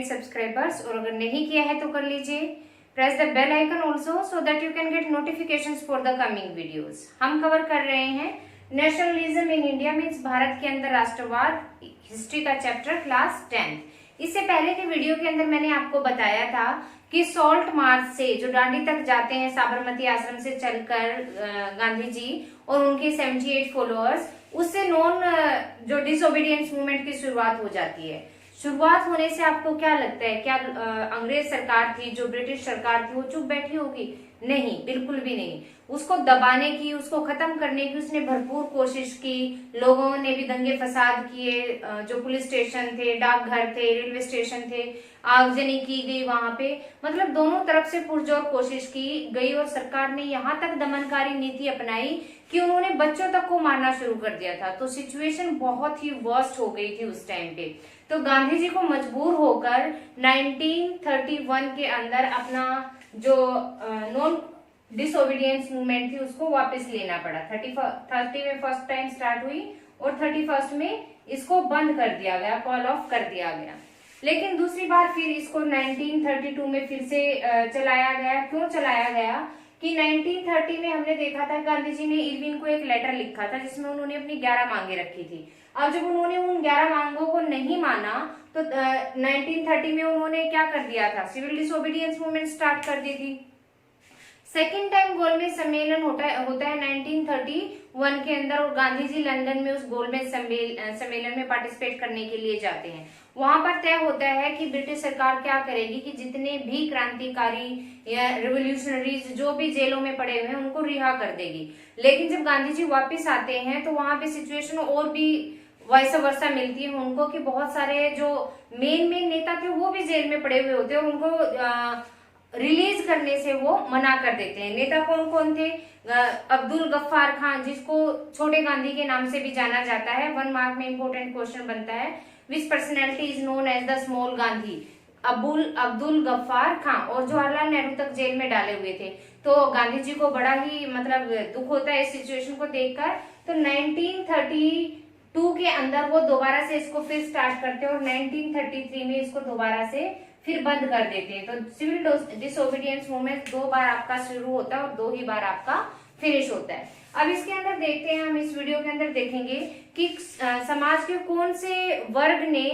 Subscribers, और अगर नहीं किया है तो कर लीजिए। Press the bell icon also so that you can get notifications for the coming videos. हम कवर कर रहे हैं nationalism in India means Bharat के अंदर राष्ट्रवाद, हिस्ट्री का चैप्टर क्लास 10। इससे पहले के वीडियो के अंदर मैंने आपको बताया था कि सॉल्ट मार्च से जो दांडी तक जाते हैं साबरमती आश्रम से चलकर गांधी जी और उनके 78 फॉलोअर्स, उससे नॉन जो डिसोबीडियंस मूवमेंट की शुरुआत हो जाती है। शुरुआत होने से आपको क्या लगता है, क्या अंग्रेज सरकार थी, जो ब्रिटिश सरकार थी, वो चुप बैठी होगी? नहीं, बिल्कुल भी नहीं। उसको दबाने की, उसको खत्म करने की उसने भरपूर कोशिश की। लोगों ने भी दंगे फसाद किए, जो पुलिस स्टेशन थे, डाकघर थे, रेलवे स्टेशन थे, आगजनी की गई वहां पे। मतलब दोनों तरफ से पुरजोर कोशिश की गई और सरकार ने यहाँ तक दमनकारी नीति अपनाई कि उन्होंने बच्चों तक को मारना शुरू कर दिया था। तो सिचुएशन बहुत ही वर्स्ट हो गई थी उस टाइम पे। तो गांधी जी को मजबूर होकर 1931 के अंदर अपना जो नॉन डिसोबीडियंस मूवमेंट थी उसको वापस लेना पड़ा। 30 में फर्स्ट टाइम स्टार्ट हुई और 31 में इसको बंद कर दिया गया, कॉल ऑफ कर दिया गया। लेकिन दूसरी बार फिर इसको 1932 में फिर से चलाया गया। क्यों चलाया गया कि 1930 में हमने देखा था गांधी जी ने इरविन को एक लेटर लिखा था जिसमें उन्होंने अपनी 11 मांगे रखी थी। अब जब उन्होंने उन 11 मांगों को नहीं माना तो 1930 में उन्होंने क्या कर दिया था, सिविल डिसोबीडियंस मूवमेंट स्टार्ट कर दी थी। सेकेंड टाइम गोलमेज सम्मेलन होता है 1931 के अंदर, और गांधी जी लंदन में उस गोलमेज सम्मेलन में पार्टिसिपेट करने के लिए जाते हैं। वहां पर तय होता है कि ब्रिटिश सरकार क्या करेगी कि जितने भी क्रांतिकारी या रिवोल्यूशनरीज जो भी जेलों में पड़े हुए हैं उनको रिहा कर देगी। लेकिन जब गांधी जी वापिस आते हैं तो वहां पे सिचुएशन और भी वैस वर्षा मिलती है उनको कि बहुत सारे जो मेन नेता थे वो भी जेल में पड़े हुए होते हैं, उनको रिलीज करने से वो मना कर देते हैं। नेता कौन कौन थे? अब्दुल गफ्फार खान, जिसको छोटे गांधी के नाम से भी जाना जाता है। 1 मार्क में इंपॉर्टेंट क्वेश्चन बनता है, which personality is known as the small Gandhi? Abdul Gaffar Khan, और जवाहरलाल नेहरू तक जेल में डाले हुए थे। तो गांधी जी को बड़ा ही मतलब दुख होता है इस सिचुएशन को देखकर। तो 1932 के अंदर वो दोबारा से इसको फिर स्टार्ट करते हैं और 1933 में इसको दोबारा से फिर बंद कर देते हैं। तो सिविल डिसोबीडियंस मूवमेंट 2 बार आपका शुरू होता है और 2 ही बार आपका फिनिश होता है। अब इसके अंदर देखते हैं, हम इस वीडियो के अंदर देखेंगे कि समाज के कौन से वर्ग ने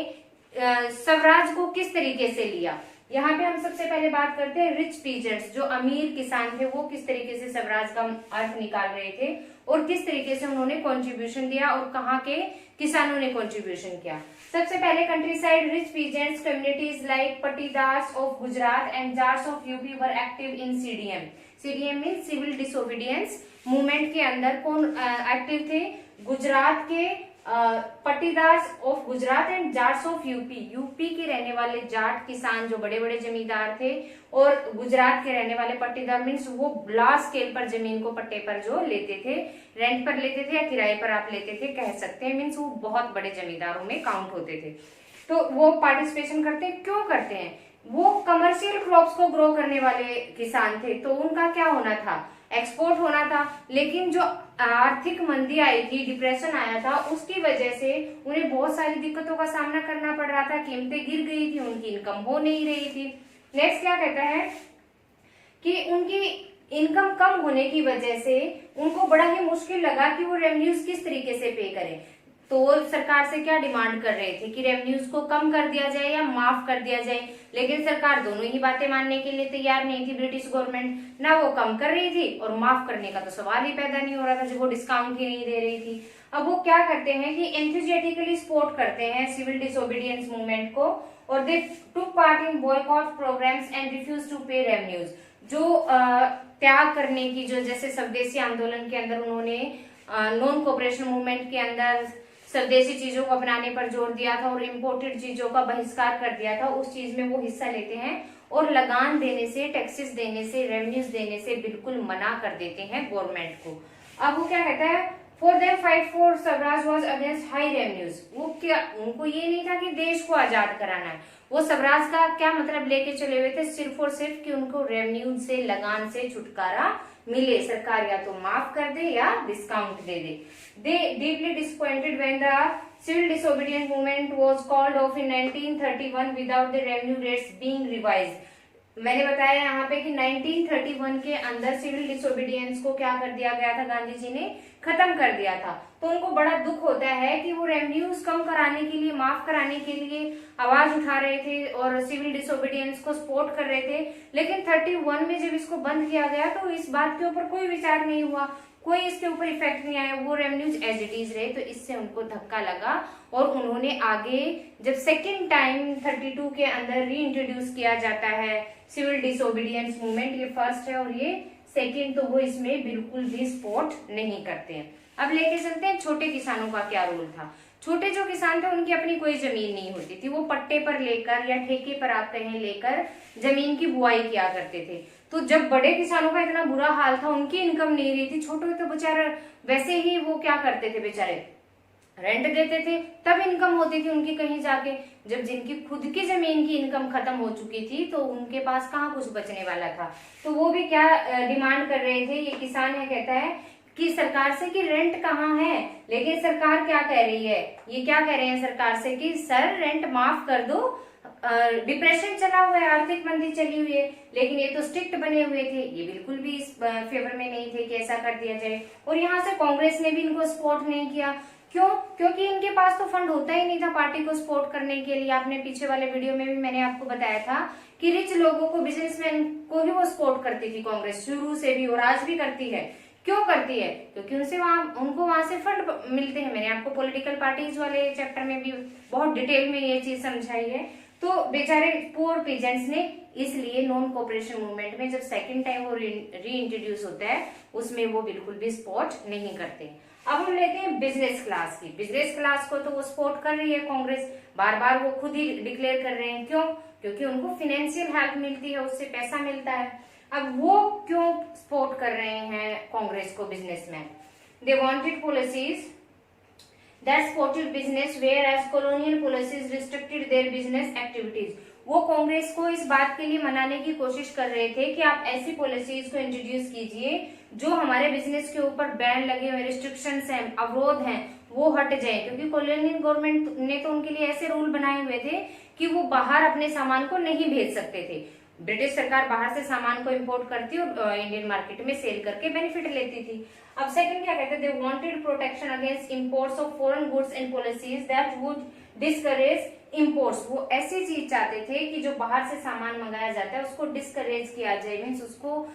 स्वराज को किस तरीके से लिया। यहाँ पे हम सबसे पहले बात करते हैं रिच पीजेंट्स, जो अमीर किसान थे वो किस तरीके से स्वराज का अर्थ निकाल रहे थे और किस तरीके से उन्होंने कंट्रीब्यूशन दिया और कहाँ के किसानों ने कंट्रीब्यूशन किया। सबसे पहले countryside rich peasants communities like Patidars of Gujarat and Jats of UP were active in CDM. CDM mean civil disobedience movement के अंदर कौन एक्टिव थे? गुजरात के Patidars of Gujarat and Jats of UP. UP के रहने वाले जाट किसान जो बड़े बड़े जमींदार थे, और गुजरात के रहने वाले पट्टीदार मीन्स वो लार्ज स्केल पर जमीन को पट्टे पर जो लेते थे, रेंट पर लेते थे या किराए पर आप लेते थे कह सकते हैं, मीन्स वो बहुत बड़े जमींदारों में काउंट होते थे। तो वो पार्टिसिपेशन करते हैं। क्यों करते हैं? वो कमर्शियल क्रॉप्स को ग्रो करने वाले किसान थे, तो उनका क्या होना था? एक्सपोर्ट होना था। लेकिन जो आर्थिक मंदी आई थी, डिप्रेशन आया था, उसकी वजह से उन्हें बहुत सारी दिक्कतों का सामना करना पड़ रहा था। कीमतें गिर गई थी, उनकी इनकम हो नहीं रही थी। नेक्स्ट क्या कहता है कि उनकी इनकम कम होने की वजह से उनको बड़ा ही मुश्किल लगा कि वो रेवेन्यूज किस तरीके से पे करें। तो वो सरकार से क्या डिमांड कर रहे थे कि रेवेन्यूज को कम कर दिया जाए या माफ कर दिया जाए। लेकिन सरकार दोनों ही बातें मानने के लिए तैयार नहीं थी। ब्रिटिश गवर्नमेंट ना वो कम कर रही थी और माफ करने का तो सवाल ही पैदा नहीं हो रहा था जब वो डिस्काउंट ही नहीं दे रही थी। अब वो क्या करते हैं कि एंथुसियास्टिकली सपोर्ट करते हैं सिविल डिसोबीडियंस मूवमेंट को, और they took part in boycott programmes and refuse to pay revenues. जो त्याग करने की, जो जैसे स्वदेशी आंदोलन के अंदर उन्होंने नॉन कोऑपरेशन मूवमेंट के अंदर स्वदेशी चीजों को अपनाने पर जोर दिया था और इम्पोर्टेड चीजों का बहिष्कार कर दिया था, उस चीज में वो हिस्सा लेते हैं और लगान देने से, टैक्सेस देने से, रेवेन्यूज देने से बिल्कुल मना कर देते हैं गवर्नमेंट को। अब वो क्या कहता है, for them fight for Swaraj was against high revenues. वो क्या, उनको ये नहीं था कि देश को आजाद कराना है, वो स्वराज का क्या मतलब लेके चले हुए थे, सिर्फ और सिर्फ कि उनको रेवेन्यू से, लगान से छुटकारा मिले, सरकार या तो माफ कर दे या discount they they. They deeply disappointed when the civil disobedience movement was called off in 1931 without the revenue rates being revised. मैंने बताया यहाँ पे कि 1931 के अंदर सिविल डिसोबीडियंस को क्या कर दिया गया था, गांधी जी ने खत्म कर दिया था। तो उनको बड़ा दुख होता है कि वो रेवेन्यूज कम कराने के लिए, माफ कराने के लिए आवाज उठा रहे थे और सिविल डिसोबीडियंस को सपोर्ट कर रहे थे, लेकिन 31 में जब इसको बंद किया गया तो इस बात के ऊपर कोई विचार नहीं हुआ, कोई इसके ऊपर इफेक्ट नहीं आया, वो रेवेन्यूज एज इट इज रहे। तो इससे उनको धक्का लगा और उन्होंने आगे जब सेकेंड टाइम 32 के अंदर री इंट्रोड्यूस किया जाता है सिविल डिसोबीडियंस मूवमेंट, ये फर्स्ट है और ये सेकेंड, तो वो इसमें बिल्कुल भी सपोर्ट नहीं करते हैं। अब लेके चलते हैं छोटे किसानों का क्या रोल था। छोटे जो किसान थे उनकी अपनी कोई जमीन नहीं होती थी, वो पट्टे पर लेकर या ठेके पर आप कहें लेकर जमीन की बुआई किया करते थे। तो जब बड़े किसानों का इतना बुरा हाल था, उनकी इनकम नहीं रही थी, छोटे तो बेचारे वैसे ही वो क्या करते थे, बेचारे रेंट देते थे, तब इनकम होती थी उनकी कहीं जाके। जब जिनकी खुद की जमीन की इनकम खत्म हो चुकी थी तो उनके पास कहाँ कुछ बचने वाला था। तो वो भी क्या डिमांड कर रहे थे, ये किसान है कहता है कि सरकार से कि रेंट कहाँ है, लेकिन सरकार क्या कह रही है, ये क्या कह रहे हैं सरकार से कि सर रेंट माफ कर दो, डिप्रेशन चला हुआ है, आर्थिक मंदी चली हुई है। लेकिन ये तो स्ट्रिक्ट बने हुए थे, ये बिल्कुल भी इस फेवर में नहीं थे कि ऐसा कर दिया जाए। और यहाँ से कांग्रेस ने भी इनको सपोर्ट नहीं किया, क्यों? क्योंकि इनके पास तो फंड होता ही नहीं था पार्टी को सपोर्ट करने के लिए। आपने पीछे वाले वीडियो में भी मैंने आपको बताया था कि रिच लोगों को, बिजनेसमैन को ही वो सपोर्ट करती थी कांग्रेस शुरू से भी, और आज भी करती है। क्यों करती है? क्योंकि उनको वहां से फंड मिलते हैं। मैंने आपको पॉलिटिकल पार्टीज वाले चैप्टर में भी बहुत डिटेल में ये चीज समझाई है। तो बेचारे पुअर पीजेंट्स ने इसलिए नॉन कोऑपरेशन मूवमेंट में जब सेकंड टाइम वो री इंट्रोड्यूस होता है उसमें वो बिल्कुल भी सपोर्ट नहीं करते। अब हम लेते हैं बिजनेस क्लास की। बिजनेस क्लास को तो वो सपोर्ट कर रही है कांग्रेस, बार बार वो खुद ही डिक्लेयर कर रहे हैं। क्यों? क्योंकि उनको फाइनेंशियल हेल्प मिलती है, उससे पैसा मिलता है। अब वो क्यों सपोर्ट कर रहे हैं कांग्रेस को businessman? They wanted policies that supported business whereas colonial policies restricted their business activities। वो कांग्रेस को इस बात के लिए मनाने की कोशिश कर रहे थे कि आप ऐसी पॉलिसीज को इंट्रोड्यूस कीजिए जो हमारे बिजनेस के ऊपर बैन लगे हुए, रिस्ट्रिक्शंस हैं, अवरोध हैं, वो हट जाए। क्योंकि कॉलोनियल गवर्नमेंट ने तो उनके लिए ऐसे रूल बनाए हुए थे कि वो बाहर अपने सामान को नहीं भेज सकते थे। ब्रिटिश सरकार बाहर से सामान को इंपोर्ट करती और इंडियन मार्केट में सेल करके बेनिफिट लेती थी। अब सेकंड क्या कहते हैं? They wanted protection against imports of foreign goods and policies that would discourage imports. वो ऐसी चीज चाहते थे कि जो बाहर से सामान मंगाया जाता है उसको डिस्करेज किया जाए, मीन्स उसको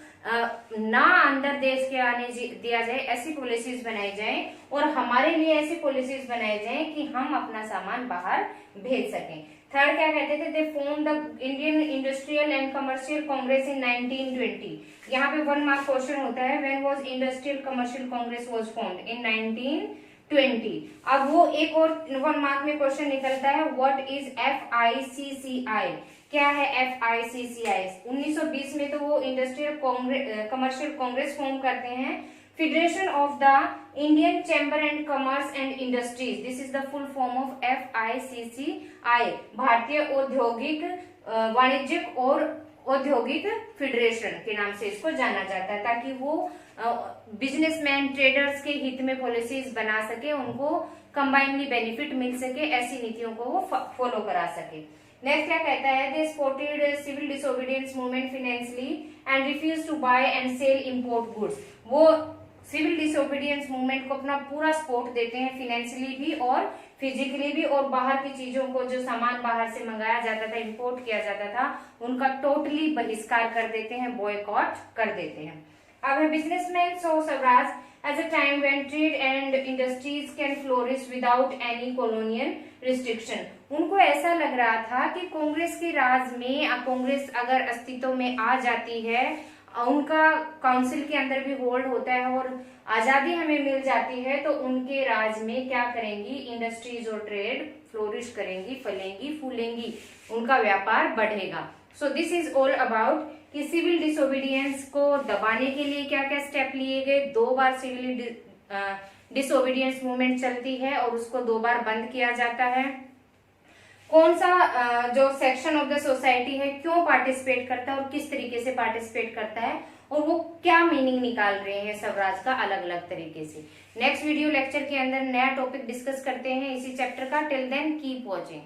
ना अंदर देश के आने दिया जाए, ऐसी पॉलिसीज बनाई जाए और हमारे लिए ऐसी पॉलिसीज बनाई जाए कि हम अपना सामान बाहर भेज सकें। थर्ड क्या कहते थे? They form the Indian industrial and commercial congress in 1920। यहाँ पे 1 मार्क क्वेश्चन होता है, when was industrial commercial congress was formed? In 1920। अब वो एक और 1 मार्क में क्वेश्चन निकलता है, व्हाट इज FICCI? क्या है FICCI? 1920 में तो वो इंडस्ट्रियल कमर्शियल कांग्रेस फॉर्म करते हैं। Federation of the Indian chamber and commerce and industries, this is the full form of FICCI, भारतीय औद्योगिक वाणिज्यिक और औद्योगिक फेडरेशन के नाम से इसको जाना जाता है, ताकि वो बिजनेसमैन ट्रेडर्स के हित में पॉलिसीज बना सके, उनको कंबाइनली बेनिफिट मिल सके, ऐसी नीतियों को वो फॉलो करा सके। नेक्स्ट क्या कहता है? They supported civil disobedience movement financially and refuse to buy and sell import goods. वो सिविल डिसोबीडियंस मूवमेंट को अपना पूरा सपोर्ट देते हैं, फाइनेंशियली भी और फिजिकली भी, और बाहर की चीजों को, जो सामान बाहर से मंगाया जाता था, इंपोर्ट किया जाता था, उनका टोटली बहिष्कार कर देते हैं, बॉयकॉट कर देते हैं। अब है businessman so swaraj as a time when trade and industries can flourish without any colonial restriction. उनको ऐसा लग रहा था कि कांग्रेस के राज में, कांग्रेस अगर अस्तित्व में आ जाती है, उनका काउंसिल के अंदर भी होल्ड होता है और आजादी हमें मिल जाती है, तो उनके राज में क्या करेंगी? इंडस्ट्रीज और ट्रेड फ्लोरिश करेंगी, फलेंगी, फूलेंगी, उनका व्यापार बढ़ेगा। So this is all about कि सिविल डिसोबीडियंस को दबाने के लिए क्या क्या स्टेप लिए गए। 2 बार सिविल डिसोबीडियंस मूवमेंट चलती है और उसको 2 बार बंद किया जाता है। कौन सा जो सेक्शन ऑफ द सोसाइटी है क्यों पार्टिसिपेट करता है और किस तरीके से पार्टिसिपेट करता है, और वो क्या मीनिंग निकाल रहे हैं स्वराज का अलग अलग तरीके से। नेक्स्ट वीडियो लेक्चर के अंदर नया टॉपिक डिस्कस करते हैं इसी चैप्टर का। Till then keep watching.